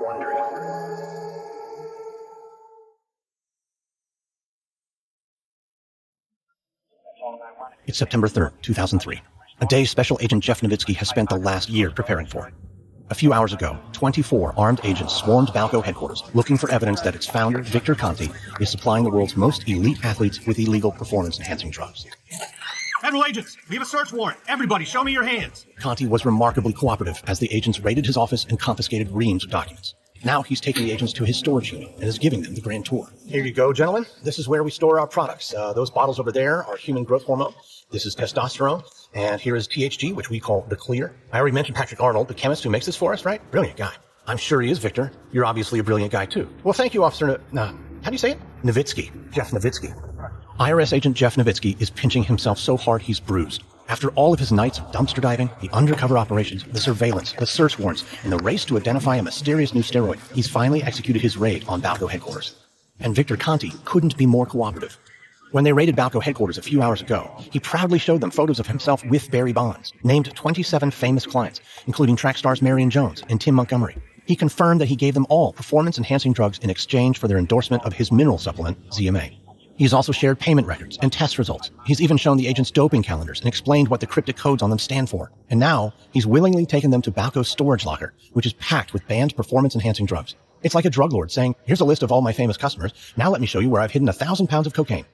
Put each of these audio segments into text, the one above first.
Wondery. It's September 3rd, 2003. A day Special Agent Jeff Novitzky has spent the last year preparing for. A few hours ago, 24 armed agents swarmed BALCO headquarters looking for evidence that its founder, Victor Conte, is supplying the world's most elite athletes with illegal performance-enhancing drugs. Federal agents, we have a search warrant. Everybody, show me your hands. Conte was remarkably cooperative as the agents raided his office and confiscated reams of documents. Now he's taking the agents to his storage unit and is giving them the grand tour. Here you go, gentlemen. This is where we store our products. Those bottles over there are human growth hormone. This is testosterone. And here is THG, which we call the clear. I already mentioned Patrick Arnold, the chemist who makes this for us, right? Brilliant guy. I'm sure he is, Victor. You're obviously a brilliant guy, too. Well, thank you, Officer how do you say it? Novitzky. Jeff Novitzky. IRS agent Jeff Novitzky is pinching himself so hard he's bruised. After all of his nights of dumpster diving, the undercover operations, the surveillance, the search warrants, and the race to identify a mysterious new steroid, he's finally executed his raid on BALCO headquarters. And Victor Conte couldn't be more cooperative. When they raided BALCO headquarters a few hours ago, he proudly showed them photos of himself with Barry Bonds, named 27 famous clients, including track stars Marion Jones and Tim Montgomery. He confirmed that he gave them all performance-enhancing drugs in exchange for their endorsement of his mineral supplement, ZMA. He's also shared payment records and test results. He's even shown the agents doping calendars and explained what the cryptic codes on them stand for. And now, he's willingly taken them to BALCO's storage locker, which is packed with banned performance-enhancing drugs. It's like a drug lord saying, here's a list of all my famous customers. Now let me show you where I've hidden 1,000 pounds of cocaine.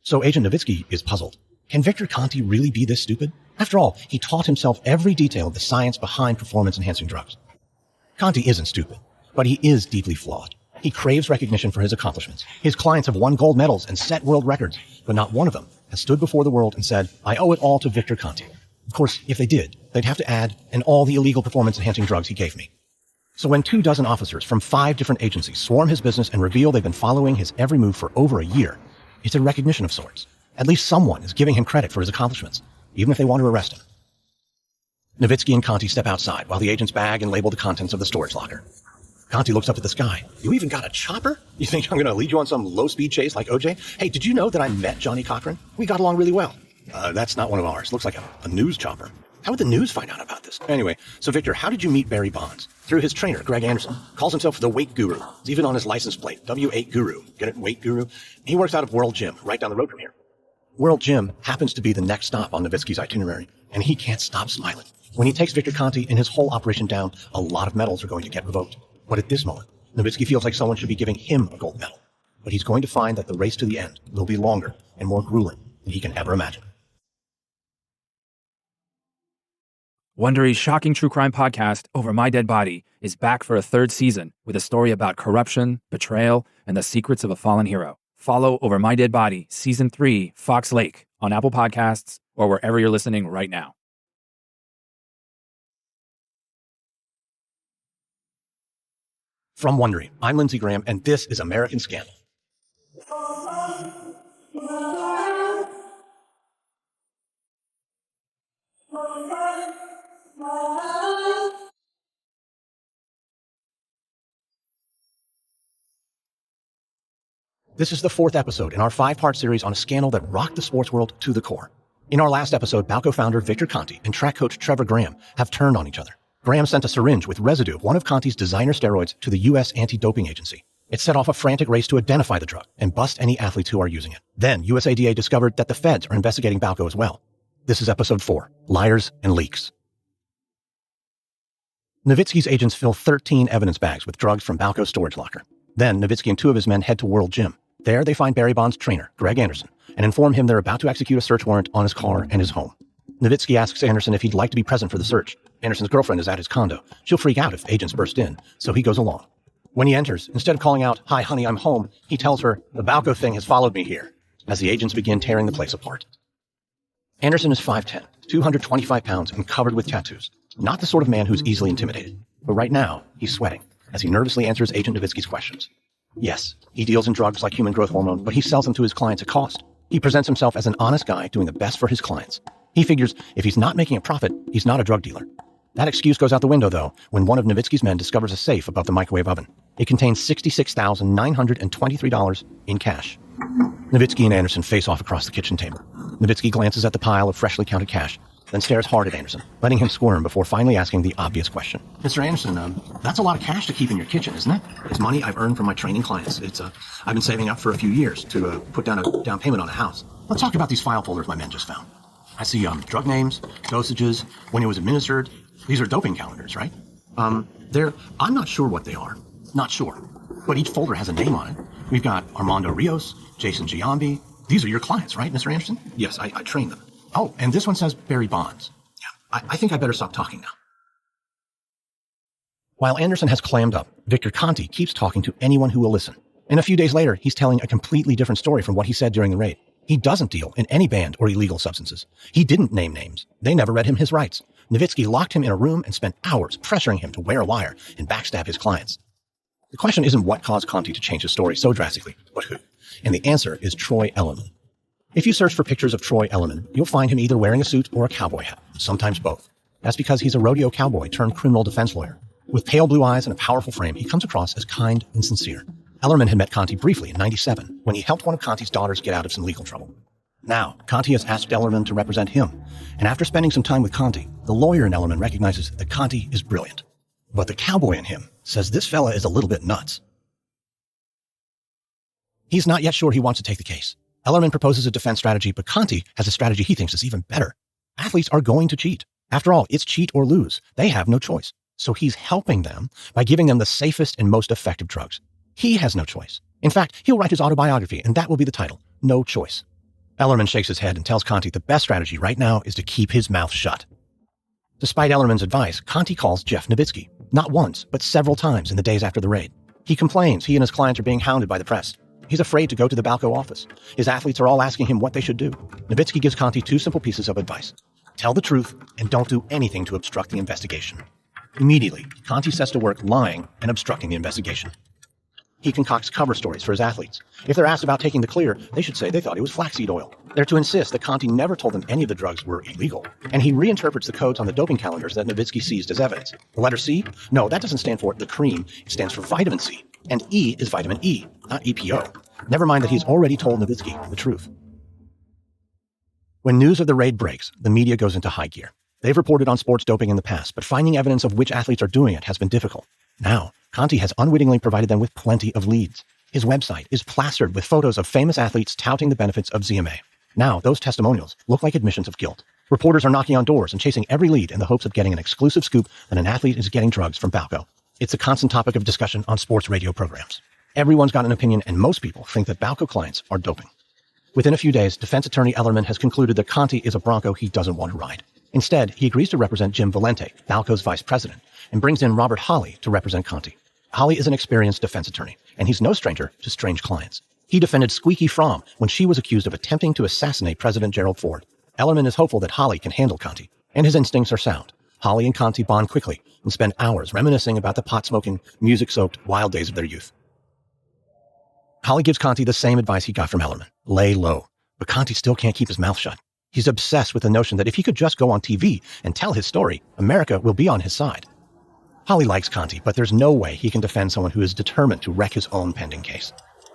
So Agent Novitzky is puzzled. Can Victor Conte really be this stupid? After all, he taught himself every detail of the science behind performance-enhancing drugs. Conte isn't stupid, but he is deeply flawed. He craves recognition for his accomplishments. His clients have won gold medals and set world records, but not one of them has stood before the world and said, I owe it all to Victor Conte. Of course, if they did, they'd have to add, and all the illegal performance-enhancing drugs he gave me. So when 24 officers from 5 different agencies swarm his business and reveal they've been following his every move for over a year, it's a recognition of sorts. At least someone is giving him credit for his accomplishments, even if they want to arrest him. Novitzky and Conte step outside while the agents bag and label the contents of the storage locker. Conte looks up at the sky. You even got a chopper? You think I'm going to lead you on some low-speed chase like OJ? Hey, did you know that I met Johnny Cochran? We got along really well. That's not one of ours. Looks like a news chopper. How would the news find out about this? Anyway, so Victor, how did you meet Barry Bonds? Through his trainer, Greg Anderson. Calls himself the Weight Guru. It's even on his license plate, W8 Guru. Get it? Weight Guru? He works out of World Gym, right down the road from here. World Gym happens to be the next stop on Novitzky's itinerary, and he can't stop smiling. When he takes Victor Conte and his whole operation down, a lot of medals are going to get revoked. But at this moment, Novitzky feels like someone should be giving him a gold medal. But he's going to find that the race to the end will be longer and more grueling than he can ever imagine. Wondery's shocking true crime podcast, Over My Dead Body, is back for a 3rd season with a story about corruption, betrayal, and the secrets of a fallen hero. Follow Over My Dead Body, Season 3, Fox Lake, on Apple Podcasts or wherever you're listening right now. From Wondery, I'm Lindsey Graham, and this is American Scandal. This is the 4th episode in our 5-part series on a scandal that rocked the sports world to the core. In our last episode, BALCO founder Victor Conte and track coach Trevor Graham have turned on each other. Graham sent a syringe with residue of one of Conte's designer steroids to the U.S. Anti-Doping Agency. It set off a frantic race to identify the drug and bust any athletes who are using it. Then USADA discovered that the feds are investigating BALCO as well. This is episode 4, Liars and Leaks. Novitzky's agents fill 13 evidence bags with drugs from BALCO's storage locker. Then Novitzky and 2 of his men head to World Gym. There they find Barry Bonds' trainer, Greg Anderson, and inform him they're about to execute a search warrant on his car and his home. Novitzky asks Anderson if he'd like to be present for the search. Anderson's girlfriend is at his condo. She'll freak out if agents burst in, so he goes along. When he enters, instead of calling out, "Hi, honey, I'm home," he tells her, "The BALCO thing has followed me here," as the agents begin tearing the place apart. Anderson is 5'10", 225 pounds, and covered with tattoos. Not the sort of man who's easily intimidated. But right now, he's sweating, as he nervously answers Agent Novitzky's questions. Yes, he deals in drugs like human growth hormone, but he sells them to his clients at cost. He presents himself as an honest guy doing the best for his clients. He figures if he's not making a profit, he's not a drug dealer. That excuse goes out the window, though, when one of Novitzky's men discovers a safe above the microwave oven. It contains $66,923 in cash. Novitzky and Anderson face off across the kitchen table. Novitzky glances at the pile of freshly counted cash, then stares hard at Anderson, letting him squirm before finally asking the obvious question. Mr. Anderson, that's a lot of cash to keep in your kitchen, isn't it? It's money I've earned from my training clients. I've been saving up for a few years to put down a down payment on a house. Let's talk about these file folders my men just found. I see drug names, dosages, when it was administered. These are doping calendars, right? I'm not sure what they are. Not sure. But each folder has a name on it. We've got Armando Rios, Jason Giambi. These are your clients, right, Mr. Anderson? Yes, I trained them. Oh, and this one says Barry Bonds. Yeah, I think I better stop talking now. While Anderson has clammed up, Victor Conte keeps talking to anyone who will listen. And a few days later, he's telling a completely different story from what he said during the raid. He doesn't deal in any banned or illegal substances. He didn't name names. They never read him his rights. Novitzky locked him in a room and spent hours pressuring him to wear a wire and backstab his clients. The question isn't what caused Conte to change his story so drastically, but who? And the answer is Troy Ellerman. If you search for pictures of Troy Ellerman, you'll find him either wearing a suit or a cowboy hat, sometimes both. That's because he's a rodeo cowboy turned criminal defense lawyer. With pale blue eyes and a powerful frame, he comes across as kind and sincere. Ellerman had met Conte briefly in '97 when he helped one of Conte's daughters get out of some legal trouble. Now, Conte has asked Ellerman to represent him, and after spending some time with Conte, the lawyer in Ellerman recognizes that Conte is brilliant. But the cowboy in him says this fella is a little bit nuts. He's not yet sure he wants to take the case. Ellerman proposes a defense strategy, but Conte has a strategy he thinks is even better. Athletes are going to cheat. After all, it's cheat or lose. They have no choice. So he's helping them by giving them the safest and most effective drugs. He has no choice. In fact, he'll write his autobiography, and that will be the title, No Choice. Ellerman shakes his head and tells Conte the best strategy right now is to keep his mouth shut. Despite Ellerman's advice, Conte calls Jeff Novitzky, not once, but several times in the days after the raid. He complains he and his clients are being hounded by the press. He's afraid to go to the BALCO office. His athletes are all asking him what they should do. Novitzky gives Conte two simple pieces of advice. Tell the truth and don't do anything to obstruct the investigation. Immediately, Conte sets to work lying and obstructing the investigation. He concocts cover stories for his athletes. If they're asked about taking the clear, they should say they thought it was flaxseed oil. They're to insist that Conte never told them any of the drugs were illegal. And he reinterprets the codes on the doping calendars that Novitzky seized as evidence. The letter C? No, that doesn't stand for the cream. It stands for vitamin C. And E is vitamin E, not EPO. Never mind that he's already told Novitzky the truth. When news of the raid breaks, the media goes into high gear. They've reported on sports doping in the past, but finding evidence of which athletes are doing it has been difficult. Now, Conte has unwittingly provided them with plenty of leads. His website is plastered with photos of famous athletes touting the benefits of ZMA. Now, those testimonials look like admissions of guilt. Reporters are knocking on doors and chasing every lead in the hopes of getting an exclusive scoop that an athlete is getting drugs from BALCO. It's a constant topic of discussion on sports radio programs. Everyone's got an opinion, and most people think that BALCO clients are doping. Within a few days, defense attorney Ellerman has concluded that Conte is a bronco he doesn't want to ride. Instead, he agrees to represent Jim Valente, BALCO's vice president, and brings in Robert Holley to represent Conte. Holley is an experienced defense attorney, and he's no stranger to strange clients. He defended Squeaky Fromm when she was accused of attempting to assassinate President Gerald Ford. Ellerman is hopeful that Holley can handle Conte, and his instincts are sound. Holley and Conte bond quickly and spend hours reminiscing about the pot-smoking, music-soaked wild days of their youth. Holley gives Conte the same advice he got from Ellerman. Lay low. But Conte still can't keep his mouth shut. He's obsessed with the notion that if he could just go on TV and tell his story, America will be on his side. Holley likes Conte, but there's no way he can defend someone who is determined to wreck his own pending case.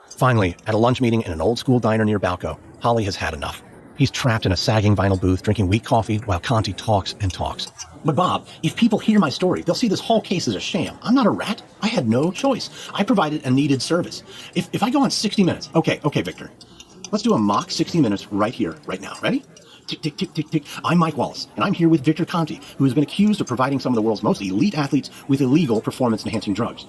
Finally, at a lunch meeting in an old-school diner near BALCO, Holley has had enough. He's trapped in a sagging vinyl booth drinking weak coffee while Conte talks and talks. But Bob, if people hear my story, they'll see this whole case as a sham. I'm not a rat. I had no choice. I provided a needed service. If I go on 60 Minutes, okay, Victor. Let's do a mock 60 Minutes right here, right now. Ready? Tick, tick, tick, tick, tick. I'm Mike Wallace, and I'm here with Victor Conte, who has been accused of providing some of the world's most elite athletes with illegal performance-enhancing drugs.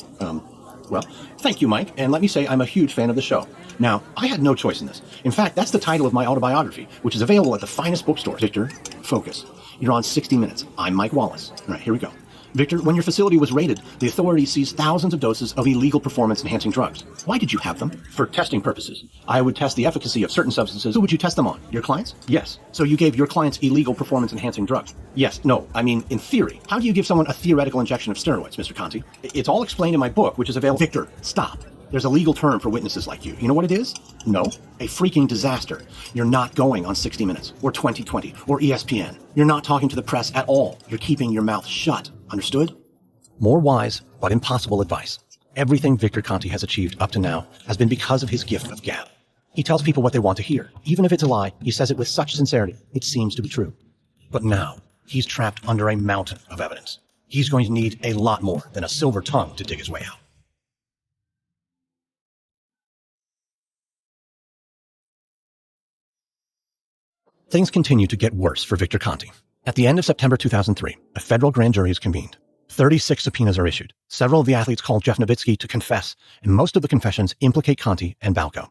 Well, thank you, Mike, and let me say I'm a huge fan of the show. Now, I had no choice in this. In fact, that's the title of my autobiography, which is available at the finest bookstores. Victor, focus. You're on 60 Minutes. I'm Mike Wallace. All right, here we go. Victor, when your facility was raided, the authorities seized thousands of doses of illegal performance-enhancing drugs. Why did you have them? For testing purposes. I would test the efficacy of certain substances. Who would you test them on? Your clients? Yes. So you gave your clients illegal performance-enhancing drugs? Yes. No. I mean, in theory. How do you give someone a theoretical injection of steroids, Mr. Conte? It's all explained in my book, which is available. Victor, stop. There's a legal term for witnesses like you. You know what it is? No. A freaking disaster. You're not going on 60 Minutes, or 2020, or ESPN. You're not talking to the press at all. You're keeping your mouth shut. Understood? More wise, but impossible advice. Everything Victor Conte has achieved up to now has been because of his gift of gab. He tells people what they want to hear. Even if it's a lie, he says it with such sincerity, it seems to be true. But now, he's trapped under a mountain of evidence. He's going to need a lot more than a silver tongue to dig his way out. Things continue to get worse for Victor Conte. At the end of September 2003, a federal grand jury is convened. 36 subpoenas are issued. Several of the athletes call Agent Novitzky to confess, and most of the confessions implicate Conte and BALCO.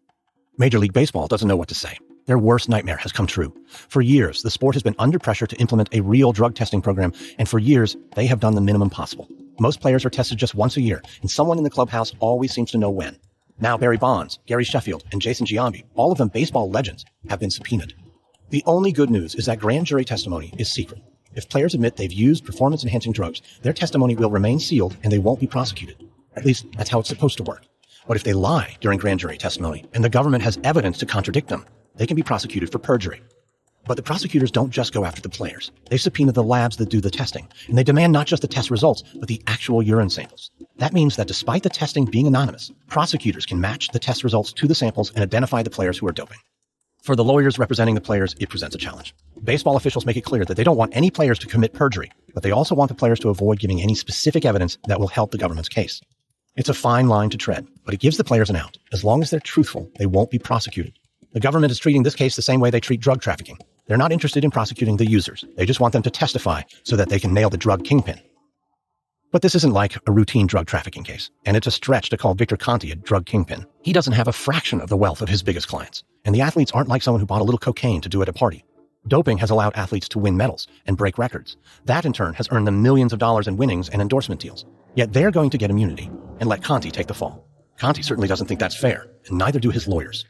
Major League Baseball doesn't know what to say. Their worst nightmare has come true. For years, the sport has been under pressure to implement a real drug testing program, and for years, they have done the minimum possible. Most players are tested just once a year, and someone in the clubhouse always seems to know when. Now Barry Bonds, Gary Sheffield, and Jason Giambi, all of them baseball legends, have been subpoenaed. The only good news is that grand jury testimony is secret. If players admit they've used performance-enhancing drugs, their testimony will remain sealed and they won't be prosecuted. At least, that's how it's supposed to work. But if they lie during grand jury testimony and the government has evidence to contradict them, they can be prosecuted for perjury. But the prosecutors don't just go after the players. They subpoena the labs that do the testing, and they demand not just the test results, but the actual urine samples. That means that despite the testing being anonymous, prosecutors can match the test results to the samples and identify the players who are doping. For the lawyers representing the players, it presents a challenge. Baseball officials make it clear that they don't want any players to commit perjury, but they also want the players to avoid giving any specific evidence that will help the government's case. It's a fine line to tread, but it gives the players an out. As long as they're truthful, they won't be prosecuted. The government is treating this case the same way they treat drug trafficking. They're not interested in prosecuting the users. They just want them to testify so that they can nail the drug kingpin. But this isn't like a routine drug trafficking case, and it's a stretch to call Victor Conte a drug kingpin. He doesn't have a fraction of the wealth of his biggest clients, and the athletes aren't like someone who bought a little cocaine to do at a party. Doping has allowed athletes to win medals and break records. That, in turn, has earned them millions of dollars in winnings and endorsement deals. Yet they're going to get immunity and let Conte take the fall. Conte certainly doesn't think that's fair, and neither do his lawyers.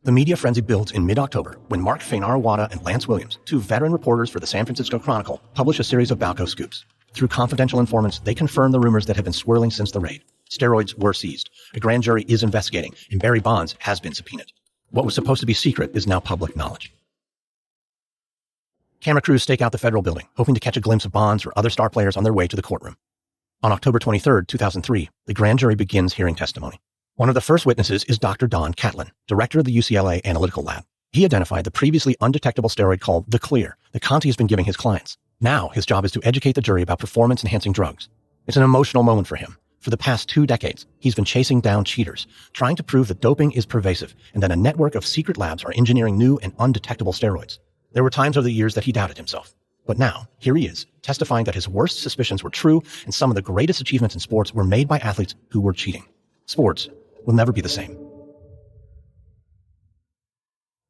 The media frenzy builds in mid-October when Mark Fainarawada and Lance Williams, two veteran reporters for the San Francisco Chronicle, publish a series of BALCO scoops. Through confidential informants, they confirm the rumors that have been swirling since the raid. Steroids were seized. A grand jury is investigating, and Barry Bonds has been subpoenaed. What was supposed to be secret is now public knowledge. Camera crews stake out the federal building, hoping to catch a glimpse of Bonds or other star players on their way to the courtroom. On October 23, 2003, the grand jury begins hearing testimony. One of the first witnesses is Dr. Don Catlin, director of the UCLA Analytical Lab. He identified the previously undetectable steroid called the Clear that Conte has been giving his clients. Now, his job is to educate the jury about performance-enhancing drugs. It's an emotional moment for him. For the past 2 decades, he's been chasing down cheaters, trying to prove that doping is pervasive and that a network of secret labs are engineering new and undetectable steroids. There were times over the years that he doubted himself. But now, here he is, testifying that his worst suspicions were true and some of the greatest achievements in sports were made by athletes who were cheating. Sports will never be the same.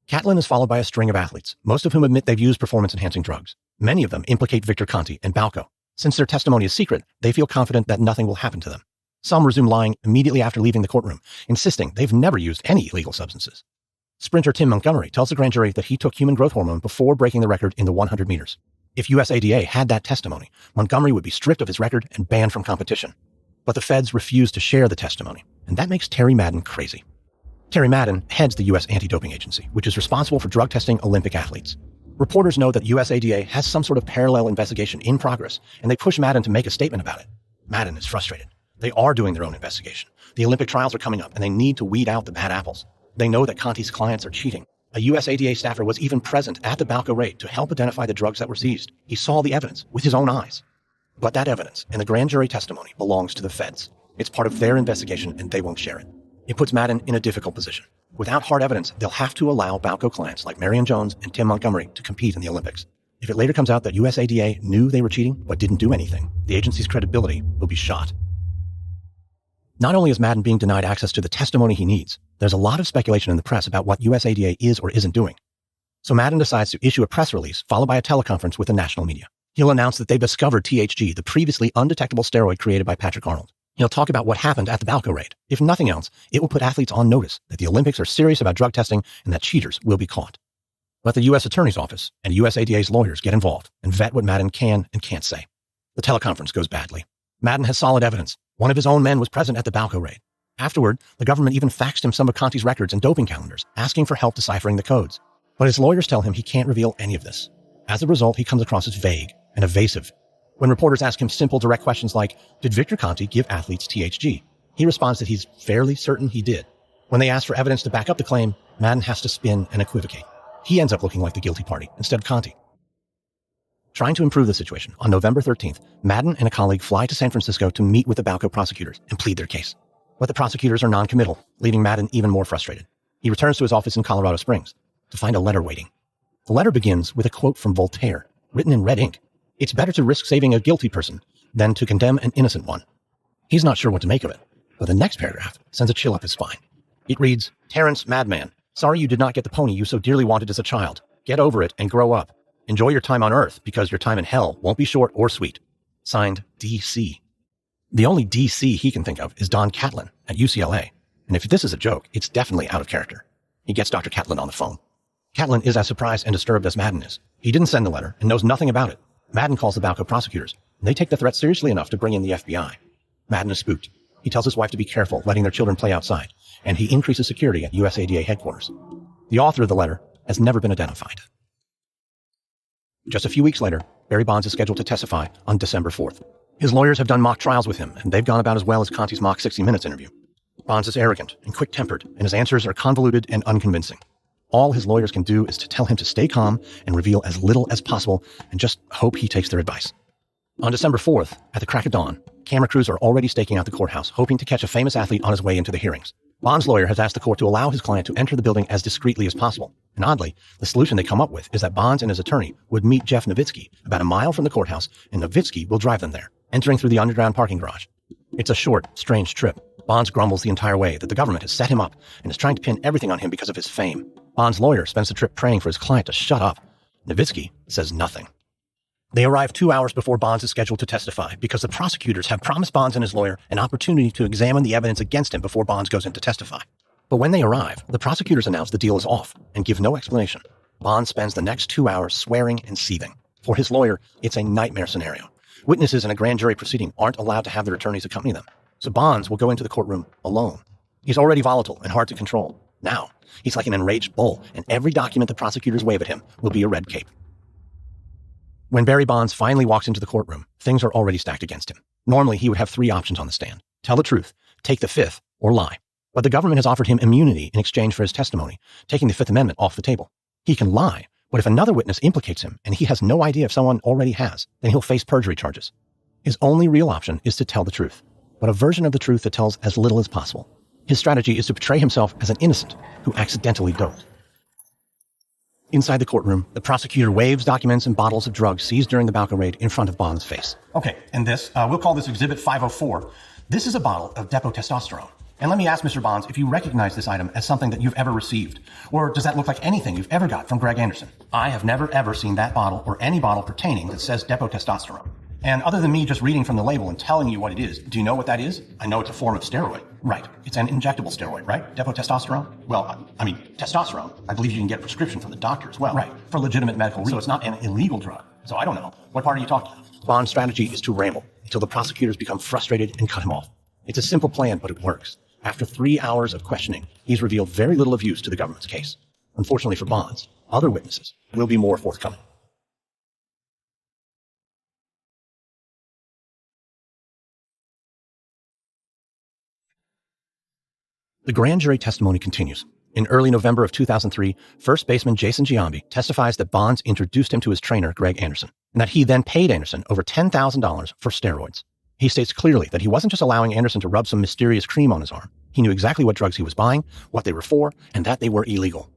Catlin is followed by a string of athletes, most of whom admit they've used performance-enhancing drugs. Many of them implicate Victor Conte and BALCO. Since their testimony is secret, they feel confident that nothing will happen to them. Some resume lying immediately after leaving the courtroom, insisting they've never used any illegal substances. Sprinter Tim Montgomery tells the grand jury that he took human growth hormone before breaking the record in the 100 meters. If USADA had that testimony, Montgomery would be stripped of his record and banned from competition. But the feds refuse to share the testimony, and that makes Terry Madden crazy. Terry Madden heads the U.S. Anti-Doping Agency, which is responsible for drug testing Olympic athletes. Reporters know that USADA has some sort of parallel investigation in progress, and they push Madden to make a statement about it. Madden is frustrated. They are doing their own investigation. The Olympic trials are coming up, and they need to weed out the bad apples. They know that Conte's clients are cheating. A USADA staffer was even present at the BALCO raid to help identify the drugs that were seized. He saw the evidence with his own eyes. But that evidence and the grand jury testimony belongs to the feds. It's part of their investigation, and they won't share it. It puts Madden in a difficult position. Without hard evidence, they'll have to allow BALCO clients like Marion Jones and Tim Montgomery to compete in the Olympics. If it later comes out that USADA knew they were cheating but didn't do anything, the agency's credibility will be shot. Not only is Madden being denied access to the testimony he needs, there's a lot of speculation in the press about what USADA is or isn't doing. So Madden decides to issue a press release followed by a teleconference with the national media. He'll announce that they've discovered THG, the previously undetectable steroid created by Patrick Arnold. He'll talk about what happened at the BALCO raid. If nothing else, it will put athletes on notice that the Olympics are serious about drug testing and that cheaters will be caught. But the U.S. Attorney's Office and USADA's lawyers get involved and vet what Madden can and can't say. The teleconference goes badly. Madden has solid evidence. One of his own men was present at the BALCO raid. Afterward, the government even faxed him some of Conte's records and doping calendars, asking for help deciphering the codes. But his lawyers tell him he can't reveal any of this. As a result, he comes across as vague and evasive. When reporters ask him simple, direct questions like, did Victor Conte give athletes THG? He responds that he's fairly certain he did. When they ask for evidence to back up the claim, Madden has to spin and equivocate. He ends up looking like the guilty party instead of Conte. Trying to improve the situation, on November 13th, Madden and a colleague fly to San Francisco to meet with the BALCO prosecutors and plead their case. But the prosecutors are non-committal, leaving Madden even more frustrated. He returns to his office in Colorado Springs to find a letter waiting. The letter begins with a quote from Voltaire, written in red ink. It's better to risk saving a guilty person than to condemn an innocent one. He's not sure what to make of it, but the next paragraph sends a chill up his spine. It reads, Terrence, madman, sorry you did not get the pony you so dearly wanted as a child. Get over it and grow up. Enjoy your time on Earth, because your time in hell won't be short or sweet. Signed, D.C. The only D.C. he can think of is Don Catlin at UCLA. And if this is a joke, it's definitely out of character. He gets Dr. Catlin on the phone. Catlin is as surprised and disturbed as Madden is. He didn't send the letter and knows nothing about it. Madden calls the BALCO prosecutors, and they take the threat seriously enough to bring in the FBI. Madden is spooked. He tells his wife to be careful, letting their children play outside, and he increases security at USADA headquarters. The author of the letter has never been identified. Just a few weeks later, Barry Bonds is scheduled to testify on December 4th. His lawyers have done mock trials with him, and they've gone about as well as Conte's mock 60 Minutes interview. Bonds is arrogant and quick-tempered, and his answers are convoluted and unconvincing. All his lawyers can do is to tell him to stay calm and reveal as little as possible and just hope he takes their advice. On December 4th, at the crack of dawn, camera crews are already staking out the courthouse, hoping to catch a famous athlete on his way into the hearings. Bond's lawyer has asked the court to allow his client to enter the building as discreetly as possible. And oddly, the solution they come up with is that Bonds and his attorney would meet Jeff Novitzky about a mile from the courthouse, and Novitzky will drive them there, entering through the underground parking garage. It's a short, strange trip. Bonds grumbles the entire way that the government has set him up and is trying to pin everything on him because of his fame. Bond's lawyer spends the trip praying for his client to shut up. Novitzky says nothing. They arrive 2 hours before Bonds is scheduled to testify because the prosecutors have promised Bonds and his lawyer an opportunity to examine the evidence against him before Bonds goes in to testify. But when they arrive, the prosecutors announce the deal is off and give no explanation. Bonds spends the next 2 hours swearing and seething. For his lawyer, it's a nightmare scenario. Witnesses in a grand jury proceeding aren't allowed to have their attorneys accompany them. So Bonds will go into the courtroom alone. He's already volatile and hard to control. Now, he's like an enraged bull, and every document the prosecutors wave at him will be a red cape. When Barry Bonds finally walks into the courtroom, things are already stacked against him. Normally, he would have 3 options on the stand: tell the truth, take the fifth, or lie. But the government has offered him immunity in exchange for his testimony, taking the Fifth Amendment off the table. He can lie, but if another witness implicates him and he has no idea if someone already has, then he'll face perjury charges. His only real option is to tell the truth, but a version of the truth that tells as little as possible. His strategy is to portray himself as an innocent who accidentally doped. Inside the courtroom, the prosecutor waves documents and bottles of drugs seized during the BALCO raid in front of Bonds' face. Okay, and this, we'll call this Exhibit 504. This is a bottle of depo-testosterone. And let me ask Mr. Bonds if you recognize this item as something that you've ever received. Or does that look like anything you've ever got from Greg Anderson? I have never ever seen that bottle or any bottle pertaining that says depo-testosterone. And other than me just reading from the label and telling you what it is, do you know what that is? I know it's a form of steroid. Right. It's an injectable steroid, right? Depo-testosterone? Well, I mean, testosterone. I believe you can get a prescription from the doctor as well. Right. For legitimate medical reasons. So it's not an illegal drug. So I don't know. What part are you talking about? Bond's strategy is to ramble until the prosecutors become frustrated and cut him off. It's a simple plan, but it works. After 3 hours of questioning, he's revealed very little of use to the government's case. Unfortunately for Bonds, other witnesses will be more forthcoming. The grand jury testimony continues. In early November of 2003, first baseman Jason Giambi testifies that Bonds introduced him to his trainer, Greg Anderson, and that he then paid Anderson over $10,000 for steroids. He states clearly that he wasn't just allowing Anderson to rub some mysterious cream on his arm. He knew exactly what drugs he was buying, what they were for, and that they were illegal.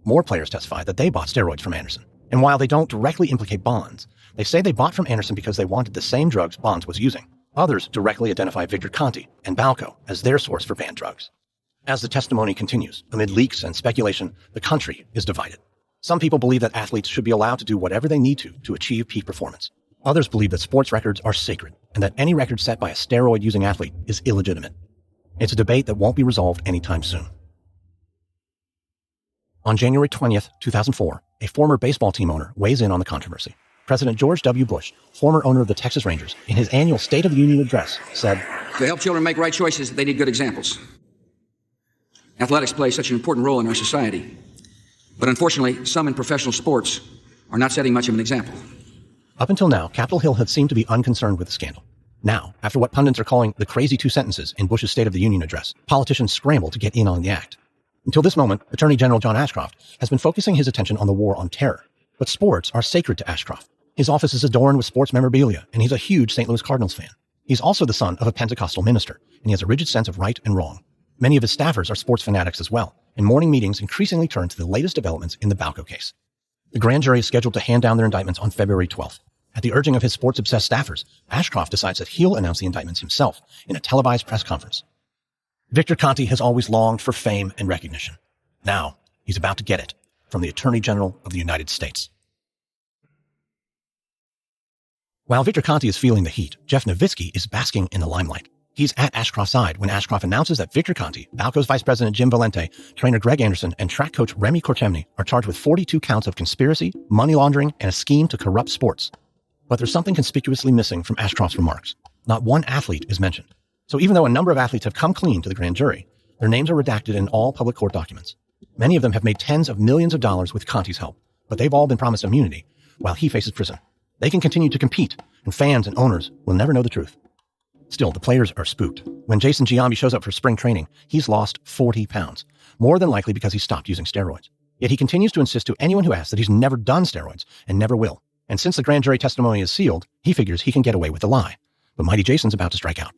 More players testify that they bought steroids from Anderson. And while they don't directly implicate Bonds, they say they bought from Anderson because they wanted the same drugs Bonds was using. Others directly identify Victor Conte and BALCO as their source for banned drugs. As the testimony continues, amid leaks and speculation, the country is divided. Some people believe that athletes should be allowed to do whatever they need to achieve peak performance. Others believe that sports records are sacred and that any record set by a steroid-using athlete is illegitimate. It's a debate that won't be resolved anytime soon. On January 20th, 2004, a former baseball team owner weighs in on the controversy. President George W. Bush, former owner of the Texas Rangers, in his annual State of the Union address, said, "To help children make right choices, they need good examples. Athletics play such an important role in our society, but unfortunately, some in professional sports are not setting much of an example." Up until now, Capitol Hill had seemed to be unconcerned with the scandal. Now, after what pundits are calling the crazy 2 sentences in Bush's State of the Union address, politicians scramble to get in on the act. Until this moment, Attorney General John Ashcroft has been focusing his attention on the war on terror. But sports are sacred to Ashcroft. His office is adorned with sports memorabilia, and he's a huge St. Louis Cardinals fan. He's also the son of a Pentecostal minister, and he has a rigid sense of right and wrong. Many of his staffers are sports fanatics as well, and morning meetings increasingly turn to the latest developments in the BALCO case. The grand jury is scheduled to hand down their indictments on February 12th. At the urging of his sports-obsessed staffers, Ashcroft decides that he'll announce the indictments himself in a televised press conference. Victor Conte has always longed for fame and recognition. Now, he's about to get it from the Attorney General of the United States. While Victor Conte is feeling the heat, Jeff Novitzky is basking in the limelight. He's at Ashcroft's side when Ashcroft announces that Victor Conte, BALCO's Vice President Jim Valente, trainer Greg Anderson, and track coach Remy Cortemny are charged with 42 counts of conspiracy, money laundering, and a scheme to corrupt sports. But there's something conspicuously missing from Ashcroft's remarks. Not one athlete is mentioned. So even though a number of athletes have come clean to the grand jury, their names are redacted in all public court documents. Many of them have made tens of millions of dollars with Conte's help, but they've all been promised immunity while he faces prison. They can continue to compete, and fans and owners will never know the truth. Still, the players are spooked. When Jason Giambi shows up for spring training, he's lost 40 pounds, more than likely because he stopped using steroids. Yet he continues to insist to anyone who asks that he's never done steroids and never will. And since the grand jury testimony is sealed, he figures he can get away with the lie. But Mighty Jason's about to strike out.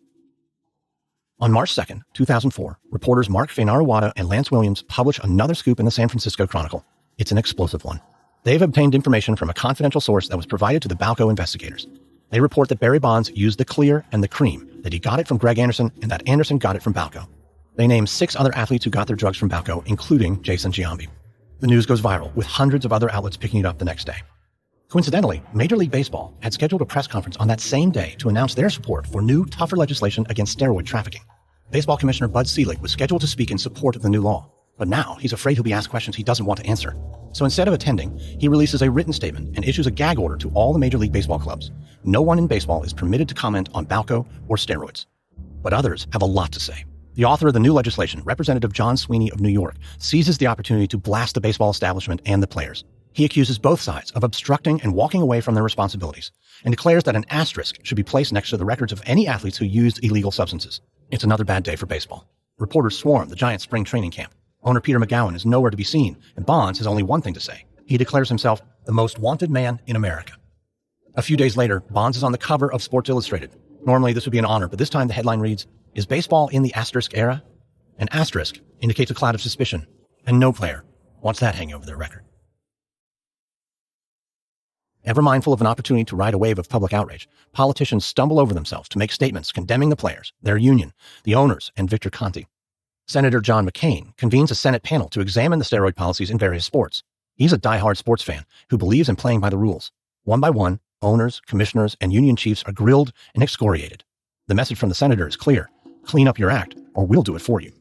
On March 2nd, 2004, reporters Mark Fainaru-Wada and Lance Williams publish another scoop in the San Francisco Chronicle. It's an explosive one. They've obtained information from a confidential source that was provided to the BALCO investigators. They report that Barry Bonds used the clear and the cream, that he got it from Greg Anderson, and that Anderson got it from BALCO. They name 6 other athletes who got their drugs from BALCO, including Jason Giambi. The news goes viral, with hundreds of other outlets picking it up the next day. Coincidentally, Major League Baseball had scheduled a press conference on that same day to announce their support for new, tougher legislation against steroid trafficking. Baseball Commissioner Bud Selig was scheduled to speak in support of the new law, but now he's afraid he'll be asked questions he doesn't want to answer. So instead of attending, he releases a written statement and issues a gag order to all the Major League Baseball clubs. No one in baseball is permitted to comment on BALCO or steroids. But others have a lot to say. The author of the new legislation, Representative John Sweeney of New York, seizes the opportunity to blast the baseball establishment and the players. He accuses both sides of obstructing and walking away from their responsibilities, and declares that an asterisk should be placed next to the records of any athletes who used illegal substances. It's another bad day for baseball. Reporters swarm the Giants' spring training camp. Owner Peter McGowan is nowhere to be seen, and Bonds has only one thing to say. He declares himself the most wanted man in America. A few days later, Bonds is on the cover of Sports Illustrated. Normally this would be an honor, but this time the headline reads, "Is baseball in the asterisk era?" An asterisk indicates a cloud of suspicion, and no player wants that hanging over their record. Ever mindful of an opportunity to ride a wave of public outrage, politicians stumble over themselves to make statements condemning the players, their union, the owners, and Victor Conte. Senator John McCain convenes a Senate panel to examine the steroid policies in various sports. He's a diehard sports fan who believes in playing by the rules. One by one, owners, commissioners, and union chiefs are grilled and excoriated. The message from the senator is clear. Clean up your act, or we'll do it for you.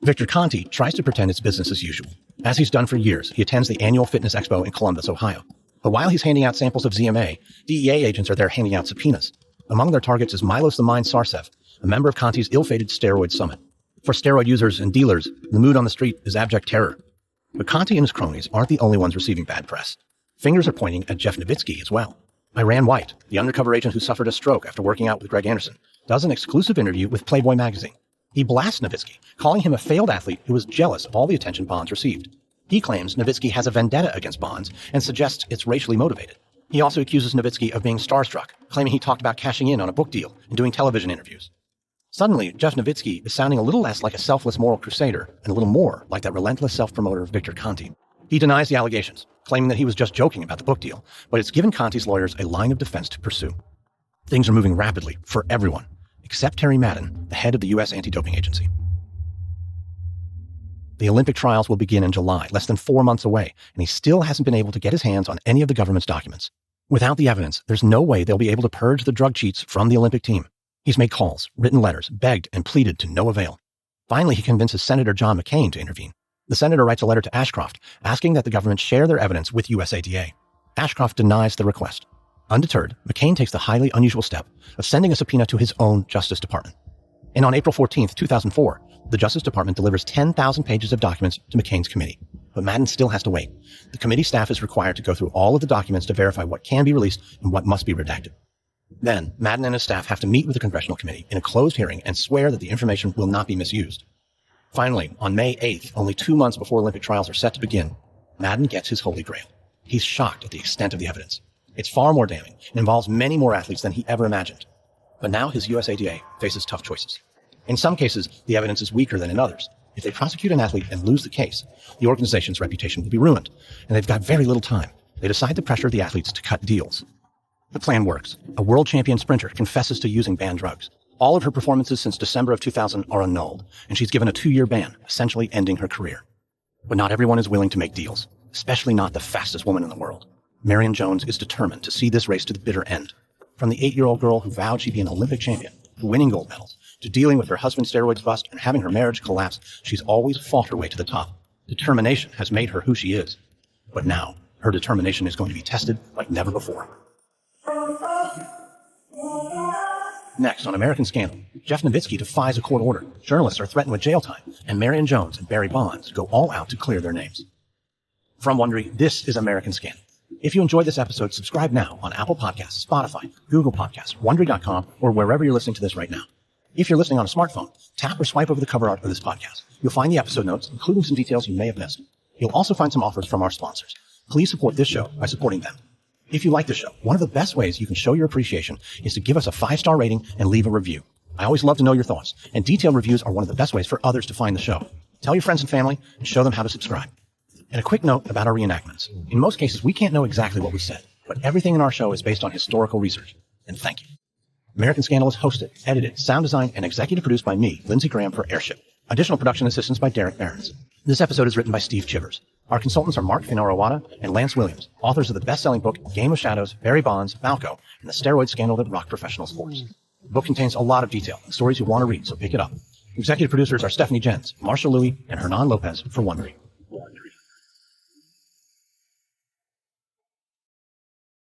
Victor Conte tries to pretend it's business as usual. As he's done for years, he attends the annual Fitness Expo in Columbus, Ohio. But while he's handing out samples of ZMA, DEA agents are there handing out subpoenas. Among their targets is Milos the Mind Sarcev, a member of Conte's ill-fated steroid summit. For steroid users and dealers, the mood on the street is abject terror. But Conte and his cronies aren't the only ones receiving bad press. Fingers are pointing at Jeff Novitzky as well. Iran White, the undercover agent who suffered a stroke after working out with Greg Anderson, does an exclusive interview with Playboy magazine. He blasts Novitzky, calling him a failed athlete who was jealous of all the attention Bonds received. He claims Novitzky has a vendetta against Bonds and suggests it's racially motivated. He also accuses Novitzky of being starstruck, claiming he talked about cashing in on a book deal and doing television interviews. Suddenly, Jeff Novitzky is sounding a little less like a selfless moral crusader and a little more like that relentless self-promoter Victor Conte. He denies the allegations, claiming that he was just joking about the book deal, but it's given Conte's lawyers a line of defense to pursue. Things are moving rapidly for everyone, except Terry Madden, the head of the U.S. Anti-Doping Agency. The Olympic trials will begin in July, less than 4 months away, and he still hasn't been able to get his hands on any of the government's documents. Without the evidence, there's no way they'll be able to purge the drug cheats from the Olympic team. He's made calls, written letters, begged, and pleaded to no avail. Finally, he convinces Senator John McCain to intervene. The senator writes a letter to Ashcroft, asking that the government share their evidence with USADA. Ashcroft denies the request. Undeterred, McCain takes the highly unusual step of sending a subpoena to his own Justice Department. And on April 14th, 2004, the Justice Department delivers 10,000 pages of documents to McCain's committee. But Madden still has to wait. The committee staff is required to go through all of the documents to verify what can be released and what must be redacted. Then, Madden and his staff have to meet with the congressional committee in a closed hearing and swear that the information will not be misused. Finally, on May 8th, only 2 months before Olympic trials are set to begin, Madden gets his holy grail. He's shocked at the extent of the evidence. It's far more damning and involves many more athletes than he ever imagined. But now his USADA faces tough choices. In some cases, the evidence is weaker than in others. If they prosecute an athlete and lose the case, the organization's reputation will be ruined, and they've got very little time. They decide to pressure the athletes to cut deals. The plan works. A world champion sprinter confesses to using banned drugs. All of her performances since December of 2000 are annulled, and she's given a 2-year ban, essentially ending her career. But not everyone is willing to make deals, especially not the fastest woman in the world. Marion Jones is determined to see this race to the bitter end. From the 8-year-old girl who vowed she'd be an Olympic champion, to winning gold medals, to dealing with her husband's steroids bust and having her marriage collapse, she's always fought her way to the top. Determination has made her who she is. But now, her determination is going to be tested like never before. Next, on American Scandal, Agent Novitzky defies a court order. Journalists are threatened with jail time, and Marion Jones and Barry Bonds go all out to clear their names. From Wondery, this is American Scandal. If you enjoyed this episode, subscribe now on Apple Podcasts, Spotify, Google Podcasts, Wondery.com, or wherever you're listening to this right now. If you're listening on a smartphone, tap or swipe over the cover art of this podcast. You'll find the episode notes, including some details you may have missed. You'll also find some offers from our sponsors. Please support this show by supporting them. If you like the show, one of the best ways you can show your appreciation is to give us a 5-star rating and leave a review. I always love to know your thoughts, and detailed reviews are one of the best ways for others to find the show. Tell your friends and family and show them how to subscribe. And a quick note about our reenactments. In most cases, we can't know exactly what was said, but everything in our show is based on historical research. And thank you. American Scandal is hosted, edited, sound designed, and executive produced by me, Lindsey Graham, for Airship. Additional production assistance by Derek Behrens. This episode is written by Steve Chivers. Our consultants are Mark Finora-Wada and Lance Williams, authors of the best-selling book Game of Shadows, Barry Bonds, BALCO, and the steroid scandal that rocked professional sports. The book contains a lot of detail and stories you want to read, so pick it up. Executive producers are Stephanie Jens, Marshall Louis, and Hernan Lopez for Wondery.